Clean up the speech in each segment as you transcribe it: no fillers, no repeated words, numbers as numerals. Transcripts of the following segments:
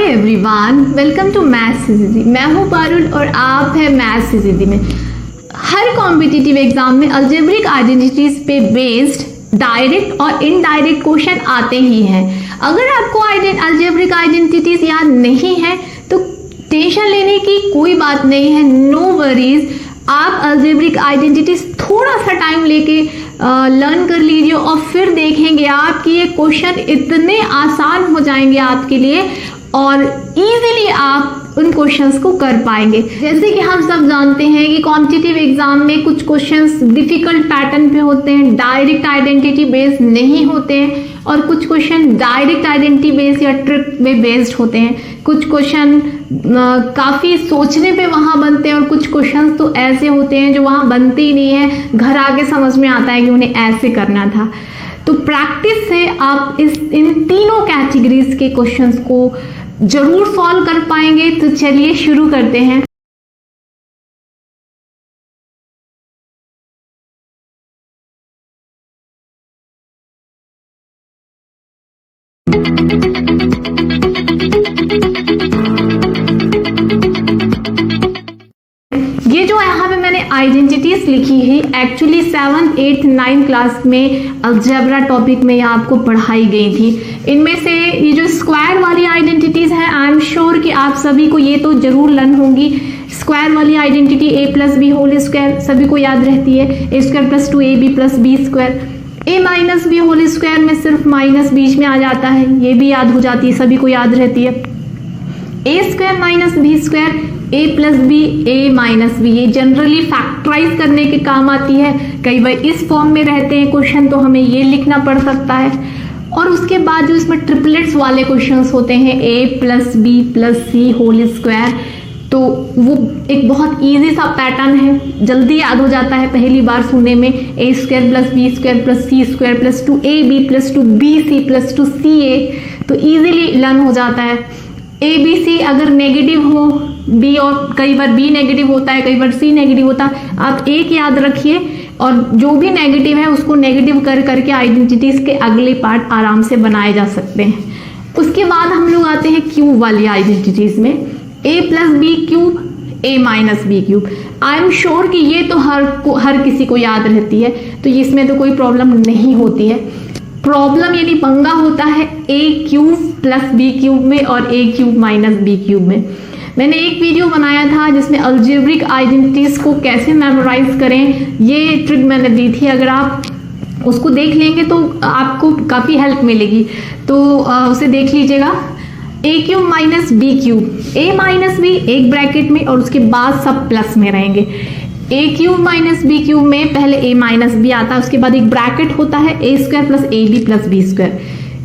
Hi everyone, welcome to maths CGD. मैं हूँ पारुल और आप है मैथ्स सीजीडी में। हर कॉम्पिटिटिव एग्जाम में अलजेब्रिक आइडेंटिटीज पे बेस्ड डायरेक्ट और इनडायरेक्ट क्वेश्चन आते ही हैं। अगर आपको अलजेब्रिक आइडेंटिटीज याद नहीं है तो टेंशन लेने की कोई बात नहीं है, नो वरीज। आप अलजेब्रिक आइडेंटिटीज थोड़ा सा टाइम लेके लर्न कर लीजिए और फिर देखेंगे आपकी ये क्वेश्चन इतने आसान हो जाएंगे आपके लिए और इजीली आप उन क्वेश्चंस को कर पाएंगे। जैसे कि हम सब जानते हैं कि कॉम्पिटिटिव एग्जाम में कुछ क्वेश्चंस डिफिकल्ट पैटर्न पे होते हैं, डायरेक्ट आइडेंटिटी बेस्ड नहीं होते हैं, और कुछ क्वेश्चन डायरेक्ट आइडेंटिटी बेस्ड या ट्रिक में बेस्ड होते हैं। कुछ क्वेश्चन काफ़ी सोचने पे वहाँ बनते हैं और कुछ क्वेश्चन तो ऐसे होते हैं जो वहाँ बनते ही नहीं है, घर आके समझ में आता है कि उन्हें ऐसे करना था। तो प्रैक्टिस से आप इन तीनों कैटेगरीज के क्वेश्चंस को जरूर सॉल्व कर पाएंगे। तो चलिए शुरू करते हैं। ये जो यहाँ पे मैंने आइडेंटिटीज लिखी है actually 7th 8th 9th class में अलजेब्रा टॉपिक में आपको पढ़ाई गई थी। इनमें से ये जो स्क्वायर वाली आइडेंटिटीज है, आई एम श्योर कि आप सभी को ये तो जरूर लर्न होंगी। स्क्वायर वाली identity a plus B whole square सभी को याद रहती है, a square plus 2ab plus B square. a minus B whole square में सिर्फ माइनस बीच में आ जाता है, ये भी याद हो जाती है, सभी को याद रहती है। a square minus B square, a plus B, a minus B, ये जनरली फैक्टराइज करने के काम आती है। कई बार इस फॉर्म में रहते हैं क्वेश्चन तो हमें ये लिखना पड़ सकता है। और उसके बाद जो इसमें ट्रिपलेट्स वाले क्वेश्चंस होते हैं a plus B plus C whole square, तो वो एक बहुत इजी सा पैटर्न है, जल्दी याद हो जाता है पहली बार सुनने में। a square plus B square plus C square plus 2ab plus 2bc plus 2ca, तो इजीली लर्न हो जाता है। a b c अगर नेगेटिव हो, b और कई बार b नेगेटिव होता है, कई बार c नेगेटिव होता है, आप एक याद रखिए और जो भी नेगेटिव है उसको नेगेटिव कर करके आइडेंटिटीज के अगले पार्ट आराम से बनाए जा सकते हैं। उसके बाद हम लोग आते हैं क्यूब वाली आइडेंटिटीज में, a plus B cube, a minus B cube. I am sure कि ये तो हर किसी को याद रहती है, तो इसमें तो कोई प्रॉब्लम नहीं होती है। प्रॉब्लम यानी पंगा होता है a cube plus B cube में और a cube minus B cube में। मैंने एक वीडियो बनाया था जिसमें अलजेब्रिक आइडेंटिटीज को कैसे मेमोराइज करें ये ट्रिक मैंने दी थी। अगर आप उसको देख लेंगे तो आपको काफ़ी हेल्प मिलेगी, तो उसे देख लीजिएगा। a cube minus B cube, a minus B एक ब्रैकेट में और उसके बाद सब प्लस में रहेंगे। a cube minus B cube में पहले a माइनस बी आता है, उसके बाद एक ब्रैकेट होता है a square plus A B plus B square.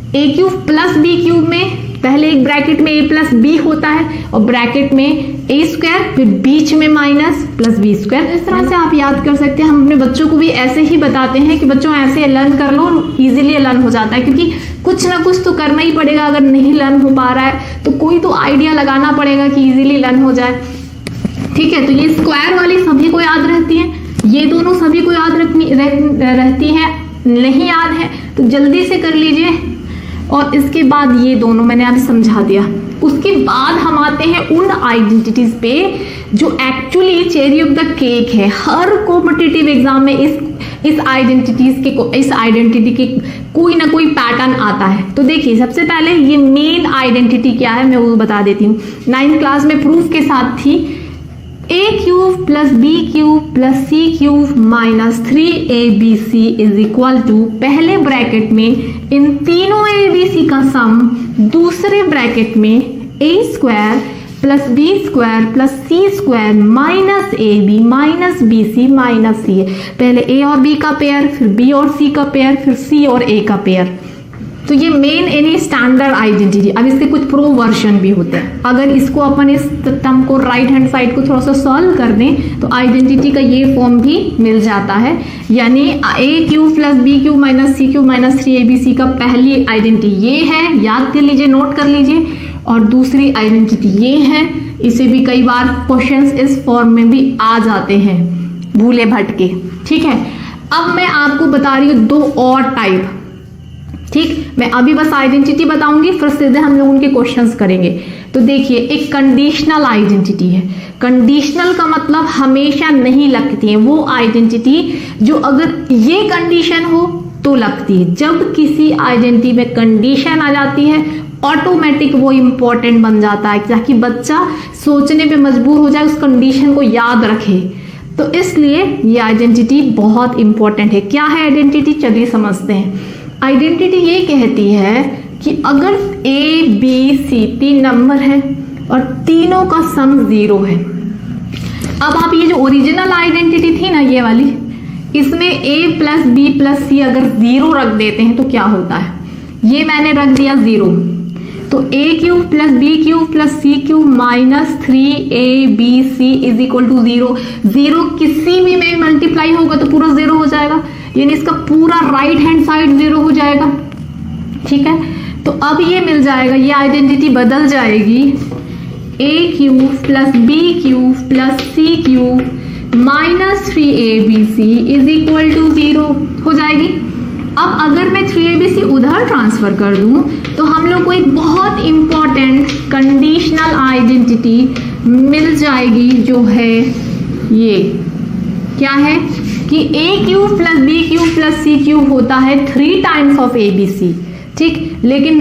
a cube plus B cube में पहले एक ब्रैकेट में a प्लस बी होता है और ब्रैकेट में a स्क्वायर, फिर बीच में माइनस प्लस बी स्क्वायर। इस तरह से आप याद कर सकते हैं। हम अपने बच्चों को भी ऐसे ही बताते हैं कि बच्चों ऐसे लर्न कर लो, इजीली लर्न हो जाता है, क्योंकि कुछ ना कुछ तो करना ही पड़ेगा। अगर नहीं लर्न हो पा रहा है तो कोई तो आइडिया लगाना पड़ेगा कि इजीली लर्न हो जाए। ठीक है, तो ये स्क्वायर वाली सभी को याद रहती है, ये दोनों सभी को याद रहती है। नहीं याद है तो जल्दी से कर लीजिए। और इसके बाद ये दोनों मैंने अभी समझा दिया। उसके बाद हम आते हैं उन आइडेंटिटीज पे जो actually cherry of the cake है। हर कॉम्पिटिटिव एग्जाम में इस आइडेंटिटी के कोई ना कोई पैटर्न आता है। तो देखिए, सबसे पहले ये मेन आइडेंटिटी क्या है मैं वो बता देती हूँ। 9th क्लास में प्रूफ के साथ थी, a cube plus B cube plus C cube minus 3abc is equal to, पहले ब्रैकेट में इन तीनों abc का सम, दूसरे ब्रैकेट में a square plus B square plus C square minus ab minus bc minus c है। पहले a और b का पेयर, फिर b और c का पेयर, फिर c और a का पेयर। तो ये मेन एनी स्टैंडर्ड आइडेंटिटी। अब इसके कुछ प्रो वर्जन भी होते हैं। अगर इसको अपन इस टर्म को राइट हैंड साइड को थोड़ा सा सॉल्व कर दें तो आइडेंटिटी का ये फॉर्म भी मिल जाता है। यानी a cube plus B cube minus C cube minus 3abc का पहली आइडेंटिटी ये है, याद कर लीजिए, नोट कर लीजिए। और दूसरी आइडेंटिटी ये है, इसे भी कई बार क्वेश्चंस इस फॉर्म में भी आ जाते हैं भूले भटके। ठीक है, अब मैं आपको बता रही हूँ दो और टाइप। ठीक, मैं अभी बस आइडेंटिटी बताऊंगी, फिर सीधे हम लोग उनके क्वेश्चंस करेंगे। तो देखिए, एक कंडीशनल आइडेंटिटी है। कंडीशनल का मतलब हमेशा नहीं लगती है, वो आइडेंटिटी जो अगर ये कंडीशन हो तो लगती है। जब किसी आइडेंटिटी में कंडीशन आ जाती है ऑटोमेटिक वो इंपॉर्टेंट बन जाता है, ताकि बच्चा सोचने पे मजबूर हो जाए, उस कंडीशन को याद रखे। तो इसलिए ये आइडेंटिटी बहुत इंपॉर्टेंट है। क्या है आइडेंटिटी, चलिए समझते हैं। आइडेंटिटी ये कहती है कि अगर ए बी सी 3 नंबर है और तीनों का सम 0 है। अब आप ये जो ओरिजिनल आइडेंटिटी थी ना, ये वाली, इसमें a प्लस बी प्लस सी अगर 0 रख देते हैं तो क्या होता है, ये मैंने रख दिया 0, तो a cube plus B cube plus C cube minus 3ab is equal to 0। 0 किसी भी में मल्टीप्लाई होगा तो पूरा 0 हो जाएगा, यानी इसका पूरा राइट हैंड साइड 0 हो जाएगा। ठीक है, तो अब ये मिल जाएगा, ये आइडेंटिटी बदल जाएगी, a cube plus B cube plus C cube minus 3abc is equal to 0 हो जाएगी। अब अगर मैं 3abc उधर ट्रांसफर कर दूं तो हम लोग को एक बहुत इंपॉर्टेंट कंडीशनल आइडेंटिटी मिल जाएगी, जो है ये, क्या है कि a cube plus B cube plus C cube होता है 3 टाइम्स ऑफ abc। ठीक, लेकिन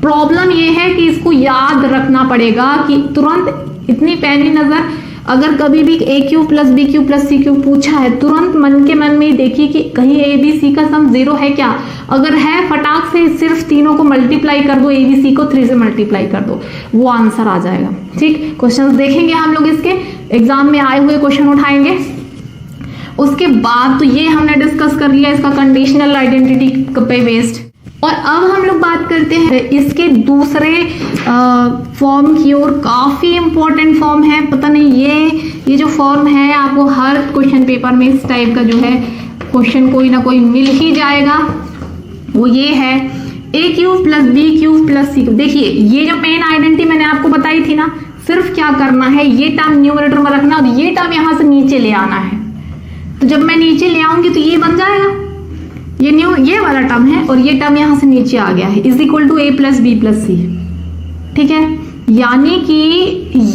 प्रॉब्लम ये है कि इसको याद रखना पड़ेगा कि तुरंत इतनी पैनी नजर, अगर कभी भी a cube plus B cube plus C cube पूछा है, तुरंत मन के मन में ही देखिए कि कहीं a b c का सम 0 है क्या। अगर है, फटाक से सिर्फ तीनों को मल्टीप्लाई कर दो, a b c को 3 से मल्टीप्लाई कर दो, वो आंसर आ जाएगा। ठीक, क्वेश्चन देखेंगे हम लोग, इसके एग्जाम में आए हुए क्वेश्चन उठाएंगे। उसके बाद तो ये हमने डिस्कस कर लिया इसका कंडीशनल आइडेंटिटी पे बेस्ड। और अब हम लोग बात करते हैं इसके दूसरे फॉर्म की ओर। काफी इंपॉर्टेंट फॉर्म है, पता नहीं ये जो फॉर्म है आपको हर क्वेश्चन पेपर में इस टाइप का जो है क्वेश्चन कोई ना कोई मिल ही जाएगा। वो ये है a cube plus B cube plus C cube. देखिए, ये जो मेन आइडेंटिटी मैंने आपको बताई थी ना, सिर्फ क्या करना है, ये टर्म न्यूमरेटर में रखना और ये टर्म यहां से नीचे ले आना है। तो जब मैं नीचे ले आऊंगी तो ये बन जाएगा, ये वाला टर्म है और ये टर्म यहां से नीचे आ गया है, is equal to a plus B plus c. ठीक है, यानी कि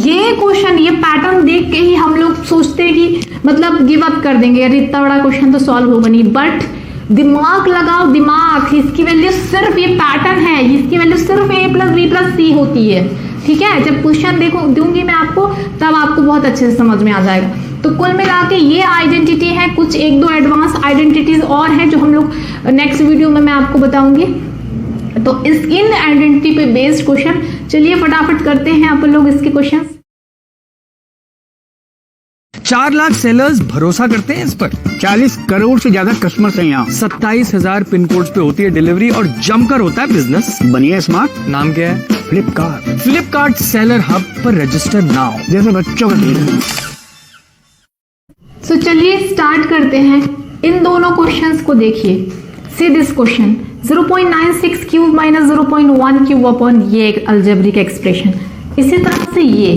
ये क्वेश्चन, ये पैटर्न देख के ही हम लोग सोचते हैं कि मतलब गिव अप कर देंगे, यार इतना बड़ा क्वेश्चन तो सॉल्व होगा नहीं। बट दिमाग लगाओ, दिमाग, इसकी वैल्यू सिर्फ, ये पैटर्न है, इसकी वैल्यू सिर्फ a प्लस बी प्लस सी होती है। ठीक है, जब क्वेश्चन देखो दूंगी मैं आपको, तब आपको बहुत अच्छे से समझ में आ जाएगा। तो कुल मिला के ये आइडेंटिटी है, कुछ 1-2 एडवांस आइडेंटिटीज और हैं जो हम लोग नेक्स्ट वीडियो में मैं आपको बताऊंगी। तो इन आइडेंटिटी पे बेस्ड क्वेश्चन, चलिए फटाफट करते हैं आप लोग इसके क्वेश्चन। 4 लाख सेलर्स भरोसा करते हैं इस पर। 40 करोड़ से ज्यादा कस्टमर्स हैं यहाँ। 27,000 पिन कोड्स पे होती है डिलीवरी और जमकर होता है बिजनेस। बनिए स्मार्ट। नाम क्या है? फ्लिपकार्ट। फ्लिपकार्ट सेलर हब पर रजिस्टर नाउ। जैसे बच्चों का खेल। तो चलिए स्टार्ट करते हैं। इन दोनों क्वेश्चंस को देखिए। See this question 0.96 cube minus 0.1 cube upon ये अलजेब्रिक एक्सप्रेशन। इसी तरह से ये,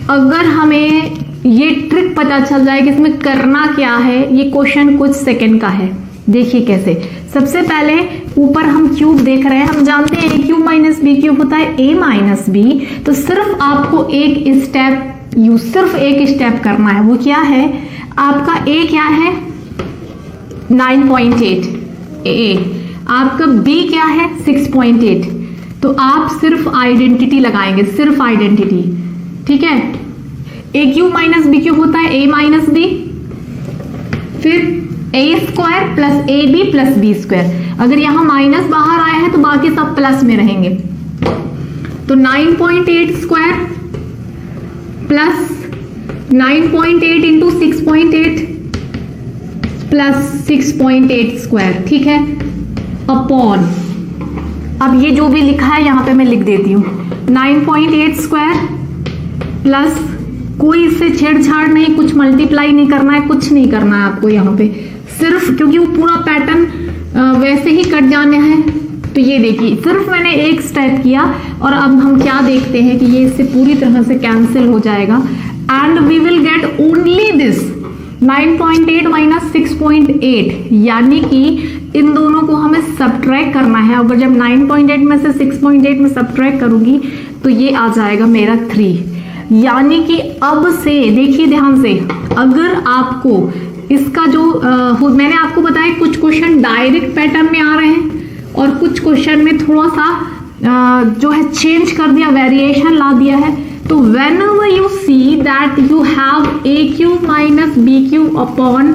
अगर हमें ये ट्रिक पता चल जाए कि इसमें करना क्या है, ये क्वेश्चन कुछ सेकंड का है। देखिए कैसे। सबसे पहले ऊपर हम क्यूब देख रहे हैं, हम जानते हैं a cube minus B cube होता है a माइनस बी। तो सिर्फ आपको एक स्टेप करना है। वो क्या है? आपका a क्या है? 9.8 a, आपका b क्या है? 6.8। तो आप सिर्फ आइडेंटिटी लगाएंगे, सिर्फ आइडेंटिटी। ठीक है, a cube minus B cube होता है a माइनस बी, फिर a square plus A B plus B square. अगर यहां माइनस बाहर आया है तो बाकी सब प्लस में रहेंगे। तो 9.8 square plus 9.8 into 6.8 plus 6.8 square. ठीक है, अपॉन, अब ये जो भी लिखा है यहां पे मैं लिख देती हूं, 9.8 स्क्वायर प्लस, कोई इससे छेड़छाड़ नहीं, कुछ मल्टीप्लाई नहीं करना है, कुछ नहीं करना है आपको यहाँ पे, सिर्फ क्योंकि वो पूरा पैटर्न वैसे ही कट जाने हैं। तो ये देखिए, सिर्फ मैंने एक स्टेप किया और अब हम क्या देखते हैं कि ये इससे पूरी तरह से कैंसिल हो जाएगा and we will get only this 9.8 minus 6.8, यानी कि इन दोनों को हमें सब्ट्रैक्ट करना है। अगर जब 9.8 में से 6.8 में सब्ट्रैक्ट करूंगी तो ये आ जाएगा मेरा 3। यानी कि अब से देखिए ध्यान से, अगर आपको इसका जो मैंने आपको बताया कुछ क्वेश्चन डायरेक्ट पैटर्न में आ रहे हैं और कुछ क्वेश्चन में थोड़ा सा जो है चेंज कर दिया, वेरिएशन ला दिया है। तो whenever you see that you have a cube minus b cube upon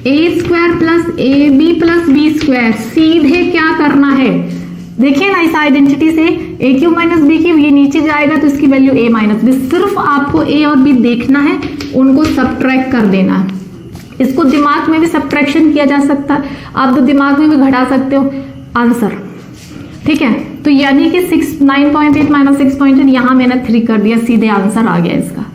a square plus ab plus b square, सीधे क्या करना है, देखिए ना इस आइडेंटिटी से a cube minus b cube ये नीचे जाएगा तो इसकी वैल्यू a माइनस b। सिर्फ आपको a और b देखना है, उनको सब्ट्रैक्ट कर देना है। इसको दिमाग में भी सब्ट्रैक्शन किया जा सकता है, आप तो दिमाग में भी घटा सकते हो आंसर, ठीक है। तो यानी कि 9.8 माइनस 6.8 यहाँ मैंने 3 कर दिया, सीधे आंसर आ गया इसका।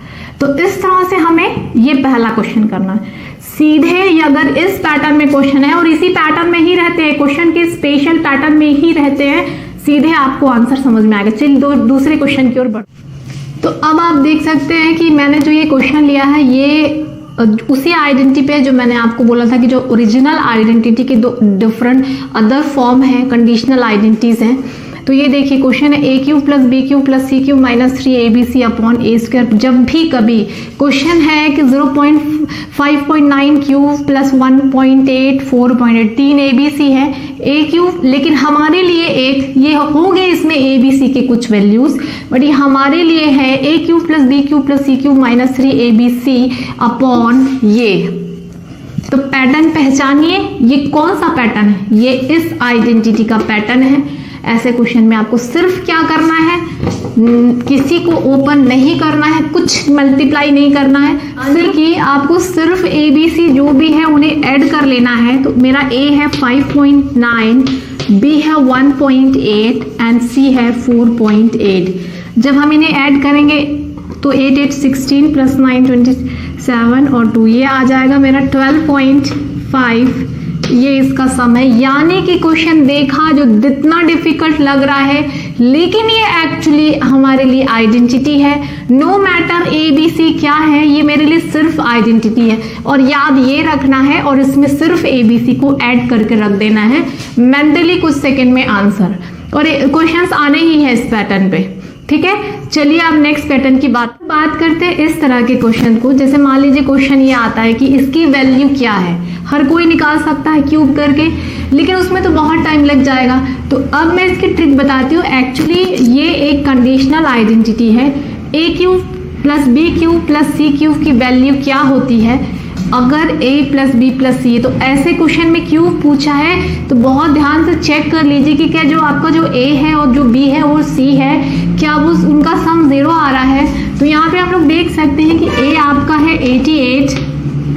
तो इस तरह से हमें ये पहला क्वेश्चन करना है। सीधे अगर इस पैटर्न में क्वेश्चन है और इसी पैटर्न में ही रहते हैं, क्वेश्चन के स्पेशल पैटर्न में ही रहते हैं, सीधे आपको आंसर समझ में आएगा। चलिए दूसरे क्वेश्चन की ओर बढ़। तो अब आप देख सकते हैं कि मैंने जो ये क्वेश्चन लिया है ये उसी आइडेंटिटी पे जो मैंने आपको बोला था कि जो ओरिजिनल आइडेंटिटी के दो डिफरेंट अदर फॉर्म है, कंडीशनल आइडेंटिटीज हैं। तो ये देखिए क्वेश्चन है a cube plus B cube plus C cube minus 3abc upon a square. जब भी कभी क्वेश्चन है कि 0.5.9 क्यूब प्लस 1.8 4.8 3 abc है a क्यूब, लेकिन हमारे लिए एक ये हो गए इसमें abc के कुछ वैल्यूज, बट ये हमारे लिए है a cube plus B cube plus C cube minus 3abc upon ये। तो पैटर्न पहचानिए, ये कौन सा पैटर्न है, ये इस आइडेंटिटी का पैटर्न है। ऐसे क्वेश्चन में आपको सिर्फ क्या करना है, किसी को ओपन नहीं करना है, कुछ मल्टीप्लाई नहीं करना है, सिर्फ कि आपको सिर्फ ABC जो भी है उन्हें ऐड कर लेना है। तो मेरा A है 5.9, B है 1.8 एंड C है 4.8। जब हम इन्हें ऐड करेंगे तो 8 8 16 प्लस 9 27 और 2 ये आ जाएगा मेरा 12.5। ये इसका सम है। यानी कि क्वेश्चन देखा जो जितना डिफिकल्ट लग रहा है, लेकिन ये एक्चुअली हमारे लिए आइडेंटिटी है। नो मैटर ABC क्या है, ये मेरे लिए सिर्फ आइडेंटिटी है और याद ये रखना है और इसमें सिर्फ ABC को ऐड करके रख देना है। मेंटली कुछ सेकंड में आंसर, और क्वेश्चंस आने ही है इस पैटर्न पे, ठीक है। चलिए अब नेक्स्ट पैटर्न की बात करते हैं। इस तरह के क्वेश्चन को, जैसे मान लीजिए क्वेश्चन ये आता है कि इसकी वैल्यू क्या है, हर कोई निकाल सकता है क्यूब करके, लेकिन उसमें तो बहुत टाइम लग जाएगा। तो अब मैं इसकी ट्रिक बताती हूँ। एक्चुअली ये एक कंडीशनल आइडेंटिटी है। a cube plus B cube plus C cube की वैल्यू क्या होती है अगर a plus B plus C. तो ऐसे क्वेश्चन में क्यूब पूछा है तो बहुत ध्यान से चेक कर लीजिए कि क्या जो आपका जो a है और जो b है और c है, क्या वो उनका सम 0 आ रहा है। तो यहाँ पे हम लोग देख सकते हैं कि a आपका है 88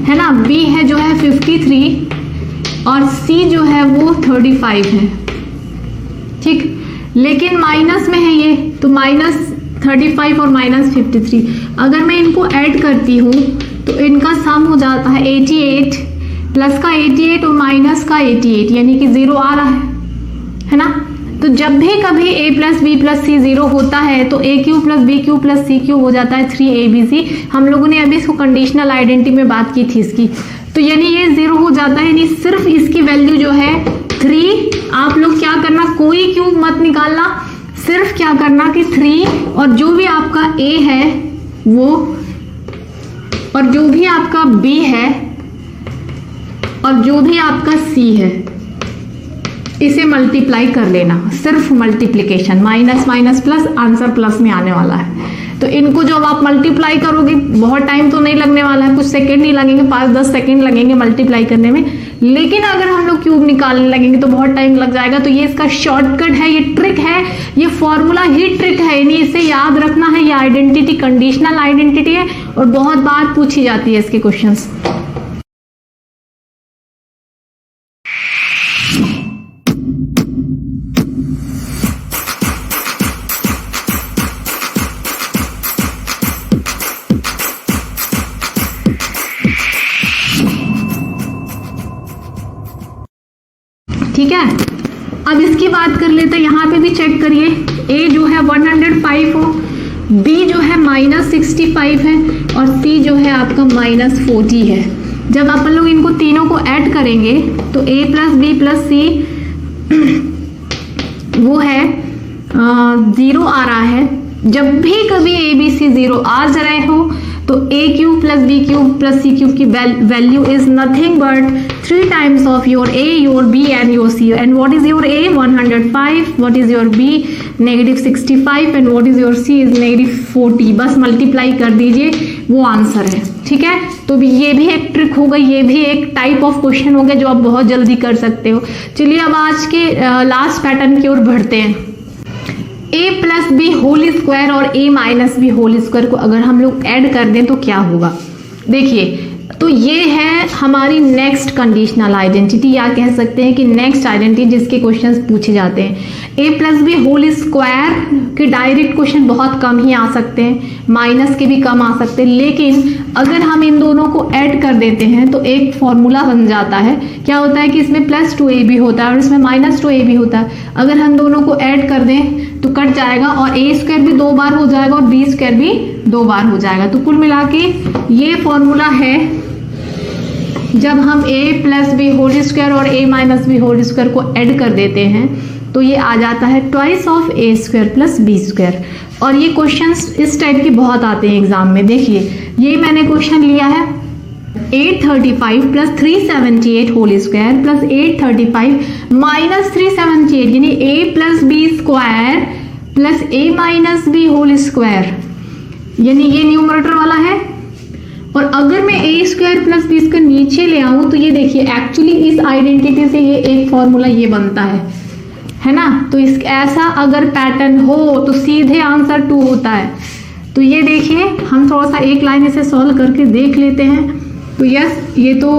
है ना, b है जो है 53 और c जो है वो 35 है, ठीक। लेकिन माइनस में है ये, तो माइनस 35 और माइनस 53। अगर मैं इनको ऐड करती हूँ तो इनका सम हो जाता है 88 प्लस का 88 और माइनस का 88, यानी कि 0 आ रहा है ना। तो जब भी कभी a plus B plus C 0 होता है तो a cube plus B cube plus C cube हो जाता है 3abc। हम लोगों ने अभी इसको कंडीशनल आइडेंटिटी में बात की थी इसकी। तो यानी ये 0 हो जाता है, यानी सिर्फ इसकी वैल्यू जो है 3। आप लोग क्या करना, कोई क्यूब मत निकालना, सिर्फ क्या करना कि 3 और जो भी आपका a है वो और जो भी आपका b है और जो भी आपका c है इसे मल्टीप्लाई कर लेना। सिर्फ multiplication, minus minus plus, answer plus में आने वाला है। तो इनको जब आप मल्टीप्लाई करोगे, बहुत टाइम तो नहीं लगने वाला है, कुछ सेकंड ही लगेंगे, 5-10 सेकंड लगेंगे मल्टीप्लाई करने में। लेकिन अगर हम लोग क्यूब निकालने लगेंगे तो बहुत टाइम लग जाएगा। तो ये इसका शॉर्टकट है, ये ट्रिक है, ये फॉर्मूला ही ट्रिक है, यानी इसे याद रखना है। ये आइडेंटिटी कंडीशनल आइडेंटिटी है और बहुत बार पूछी जाती है इसके क्वेश्चंस। ठीक है, अब इसकी बात कर लेते हैं। यहाँ पे भी चेक करिए, a जो है 105 हो, b जो है -65 है और c जो है आपका -40 है। जब अपन लोग इनको तीनों को ऐड करेंगे तो a प्लस बी प्लस सी वो है 0 आ रहा है। जब भी कभी ए बी सी 0 आ जा रहे हो तो a cube plus B cube plus C cube की value is nothing but 3 times of your a, your b and your c. And what is your a? 105। What is your b? -65। And what is your c? Is -40। बस multiply कर दीजिए, वो answer है। ठीक है, तो ये भी एक ट्रिक हो गई, ये भी एक टाइप ऑफ क्वेश्चन हो गया जो आप बहुत जल्दी कर सकते हो। चलिए अब आज के लास्ट पैटर्न की ओर बढ़ते हैं। a plus B whole square और a minus B whole square को अगर हम लोग ऐड कर दें तो क्या होगा? देखिए, तो ये है हमारी नेक्स्ट कंडीशनल आइडेंटिटी, या कह सकते हैं कि नेक्स्ट आइडेंटिटी जिसके क्वेश्चंस पूछे जाते हैं। a plus B whole square के डायरेक्ट क्वेश्चन बहुत कम ही आ सकते हैं, माइनस के भी कम आ सकते हैं, लेकिन अगर हम इन दोनों को ऐड कर देते हैं तो एक फॉर्मूला बन जाता है। क्या होता है कि इसमें +2ab होता है और इसमें -2ab होता है। अगर हम दोनों को ऐड कर दें तो कट जाएगा और a स्क्वायर भी 2 बार हो जाएगा और b स्क्वायर भी 2 बार हो जाएगा। तो कुल मिला के ये फॉर्मूला है, जब हम a plus B whole square और a minus B whole square को ऐड कर देते हैं तो ये आ जाता है twice of a square plus b square. और ये क्वेश्चंस इस टाइप के बहुत आते हैं एग्जाम में। देखिए, ये मैंने क्वेश्चन लिया है 835 plus 378 whole square plus 835 minus 378, यानी a plus B square plus a minus B whole square, यानी ये न्यूमरेटर वाला है। और अगर मैं a square plus B square नीचे ले आऊं तो ये देखिए, एक्चुअली इस आइडेंटिटी से ये एक फॉर्मूला ये बनता है ना। तो इस ऐसा अगर पैटर्न हो तो सीधे आंसर 2 होता है। तो ये देखिए, हम थोड़ा सा एक लाइन इसे सॉल्व करके देख लेते हैं। तो यस, ये तो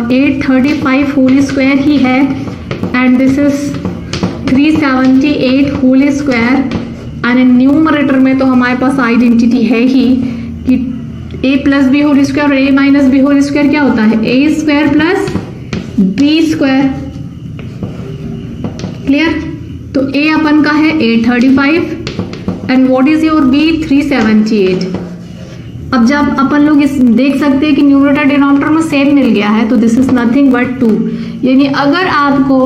835 होल स्क्वायर ही है and this is 378 whole square and numerator में तो हमारे पास आइडेंटिटी है ही कि a plus B whole square और a minus B whole square क्या होता है? a square plus B square. Clear? तो a अपन का है 835 and what is your b? 378। अब जब अपन लोग इस देख सकते हैं कि न्यूमरेटर डिनोमिनेटर में सेम मिल गया है तो दिस इज नथिंग बट 2। यानी अगर आपको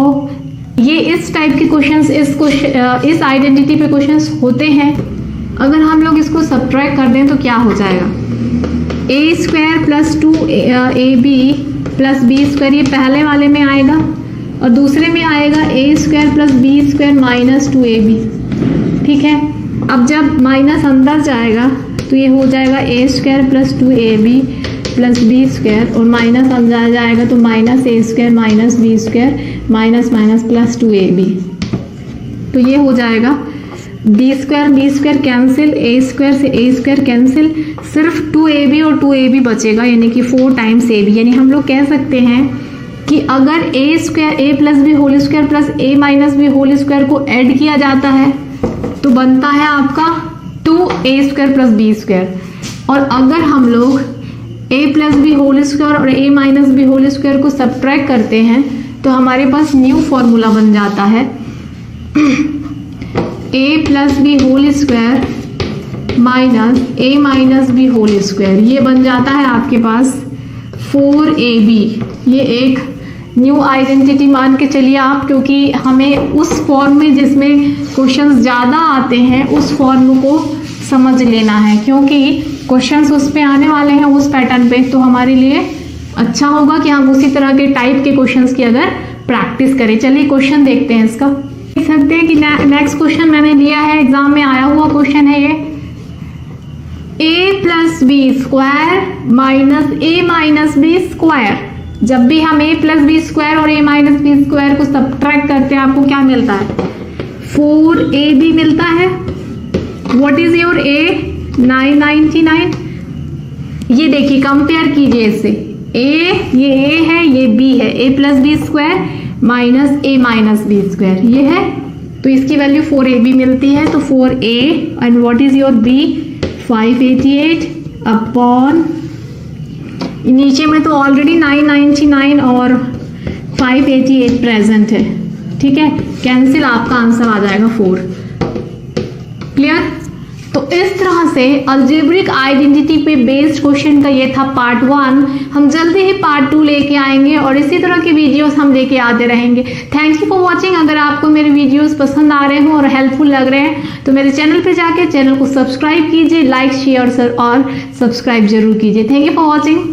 ये इस टाइप के क्वेश्चंस इस आइडेंटिटी पे क्वेश्चंस होते हैं, अगर हम लोग इसको सब्ट्रैक्ट कर दें तो क्या हो जाएगा? a square plus 2ab plus B square, ये पहले वाले में आएगा और दूसरे में आएगा a square plus B square minus 2ab। ठीक है, अब जब माइनस अंदर जाएगा तो ये हो जाएगा a square plus 2ab plus B square और माइनस अंदर जाएगा तो minus a square minus B square minus minus plus 2ab। तो ये हो जाएगा B square cancel, a square से a स्क्वायर कैंसिल, सिर्फ 2ab और 2ab बचेगा, यानी कि 4 टाइम्स ab। यानी हम लोग कह सकते हैं कि अगर a square a plus B whole square plus a minus B whole square को ऐड किया जाता है तो बनता है आपका 2a square plus B square. और अगर हम लोग a plus B whole square और a minus B whole square को सब्ट्रैक्ट करते हैं तो हमारे पास न्यू फॉर्मूला बन जाता है a plus B whole square minus a minus B whole square. ये बन जाता है आपके पास 4ab। ये एक न्यू आइडेंटिटी मान के चलिए आप, क्योंकि हमें उस फॉर्म में जिसमें क्वेश्चंस ज़्यादा आते हैं उस फॉर्म को समझ लेना है, क्योंकि क्वेश्चंस उस पे आने वाले हैं उस पैटर्न पे। तो हमारे लिए अच्छा होगा कि हम उसी तरह के टाइप के क्वेश्चंस की अगर प्रैक्टिस करें। चलिए क्वेश्चन देखते हैं इसका। देख सकते हैं कि नेक्स्ट क्वेश्चन मैंने लिया है, एग्जाम में आया हुआ क्वेश्चन है ये। a plus B square minus a minus B square. जब भी हम a प्लस बी स्क्वायर और a माइनस बी स्क्वायर को सब्ट्रैक्ट करते हैं आपको क्या मिलता है? 4ab मिलता है। What is your a? 999। ये देखिए, कंपेयर कीजिए इससे, ये a है, ये b है, a plus B square minus a minus B square ये है, तो इसकी वैल्यू 4ab मिलती है। तो 4a and what is your b? 588 upon, नीचे में तो ऑलरेडी 999 और 588 प्रेजेंट है। ठीक है, कैंसिल, आपका आंसर आ जाएगा 4। क्लियर? तो इस तरह से अलजेब्रिक आइडेंटिटी पे बेस्ड क्वेश्चन का ये था पार्ट 1। हम जल्दी ही पार्ट 2 लेके आएंगे और इसी तरह की वीडियोस हम लेके आते रहेंगे। Thank you for watching. अगर आपको मेरे वीडियोस पसंद आ रहे हो और हेल्पफुल लग रहे हैं तो मेरे चैनल पे जाके चैनल को सब्सक्राइब कीजिए, लाइक शेयर और सब्सक्राइब जरूर कीजिए। Thank you for watching.